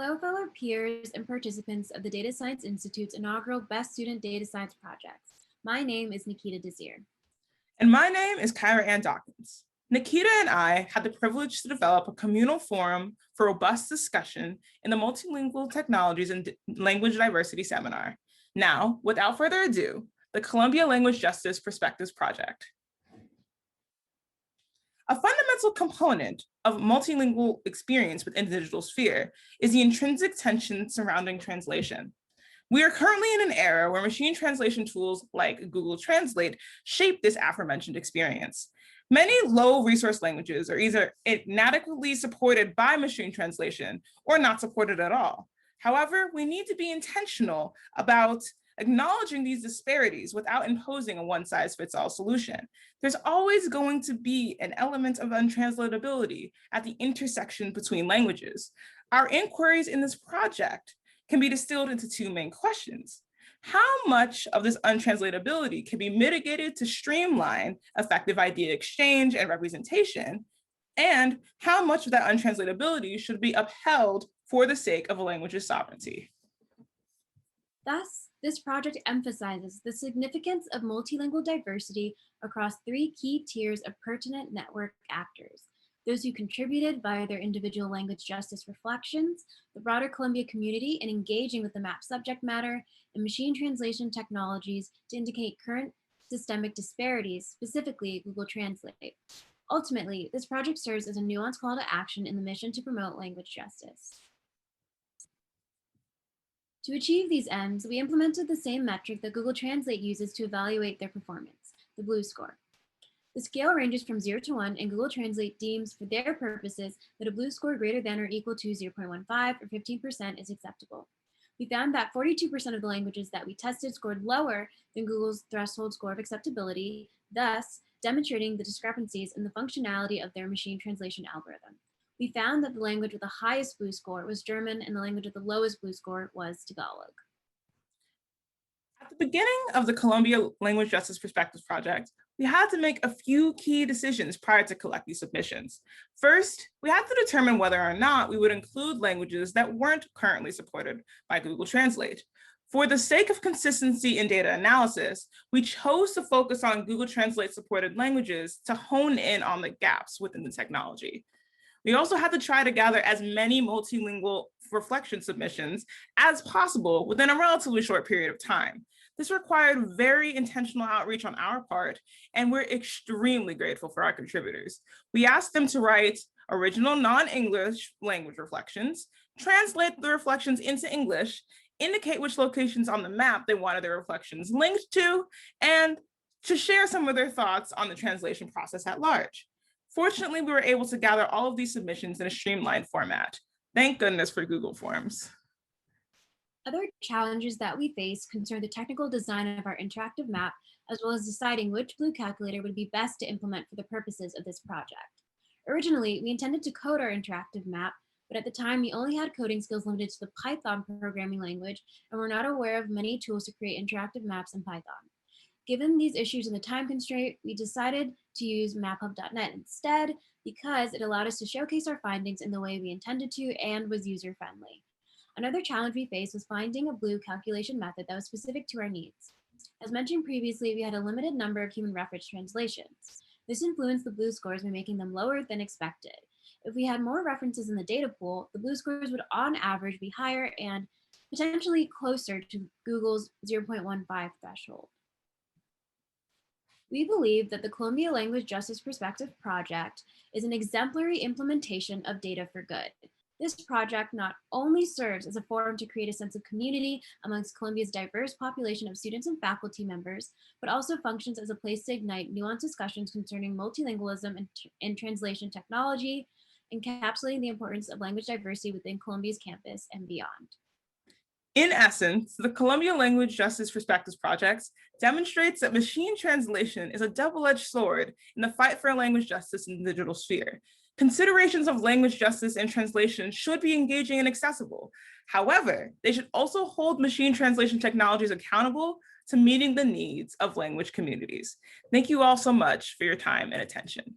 Hello, fellow peers and participants of the Data Science Institute's inaugural Best Student Data Science Projects. My name is Nikita Desir. And my name is Kyra Ann Dawkins. Nikita and I had the privilege to develop a communal forum for robust discussion in the Multilingual Technologies and Language Diversity Seminar. Now, without further ado, the Columbia Language Justice Perspectives Project. A fundamental component of multilingual experience within the digital sphere is the intrinsic tension surrounding translation. We are currently in an era where machine translation tools like Google Translate shape this aforementioned experience. Many low resource languages are either inadequately supported by machine translation or not supported at all. However, we need to be intentional about acknowledging these disparities without imposing a one-size-fits-all solution. There's always going to be an element of untranslatability at the intersection between languages. Our inquiries in this project can be distilled into two main questions. How much of this untranslatability can be mitigated to streamline effective idea exchange and representation? And how much of that untranslatability should be upheld for the sake of a language's sovereignty? Thus, this project emphasizes the significance of multilingual diversity across three key tiers of pertinent network actors: those who contributed via their individual language justice reflections, the broader Columbia community in engaging with the map subject matter, and machine translation technologies to indicate current systemic disparities, specifically Google Translate. Ultimately, this project serves as a nuanced call to action in the mission to promote language justice. To achieve these ends, we implemented the same metric that Google Translate uses to evaluate their performance, the BLUE score. The scale ranges from 0 to 1, and Google Translate deems for their purposes that a BLUE score greater than or equal to 0.15 or 15% is acceptable. We found that 42% of the languages that we tested scored lower than Google's threshold score of acceptability, thus demonstrating the discrepancies in the functionality of their machine translation algorithm. We found that the language with the highest BLUE score was German, and the language with the lowest BLUE score was Tagalog. At the beginning of the Columbia Language Justice Perspectives Project, we had to make a few key decisions prior to collecting submissions. First, we had to determine whether or not we would include languages that weren't currently supported by Google Translate. For the sake of consistency in data analysis, we chose to focus on Google Translate supported languages to hone in on the gaps within the technology. We also had to try to gather as many multilingual reflection submissions as possible within a relatively short period of time. This required very intentional outreach on our part, and we're extremely grateful for our contributors. We asked them to write original non-English language reflections, translate the reflections into English, indicate which locations on the map they wanted their reflections linked to, and to share some of their thoughts on the translation process at large. Fortunately, we were able to gather all of these submissions in a streamlined format. Thank goodness for Google Forms. Other challenges that we faced concern the technical design of our interactive map, as well as deciding which BLUE calculator would be best to implement for the purposes of this project. Originally, we intended to code our interactive map, but at the time we only had coding skills limited to the Python programming language, and were not aware of many tools to create interactive maps in Python. Given these issues and the time constraint, we decided to use maphub.net instead because it allowed us to showcase our findings in the way we intended to and was user-friendly. Another challenge we faced was finding a BLUE calculation method that was specific to our needs. As mentioned previously, we had a limited number of human reference translations. This influenced the BLUE scores by making them lower than expected. If we had more references in the data pool, the BLUE scores would on average be higher and potentially closer to Google's 0.15 threshold. We believe that the Columbia Language Justice Perspective Project is an exemplary implementation of data for good. This project not only serves as a forum to create a sense of community amongst Columbia's diverse population of students and faculty members, but also functions as a place to ignite nuanced discussions concerning multilingualism and translation technology, encapsulating the importance of language diversity within Columbia's campus and beyond. In essence, the Columbia Language Justice Perspectives Project demonstrates that machine translation is a double-edged sword in the fight for language justice in the digital sphere. Considerations of language justice and translation should be engaging and accessible. However, they should also hold machine translation technologies accountable to meeting the needs of language communities. Thank you all so much for your time and attention.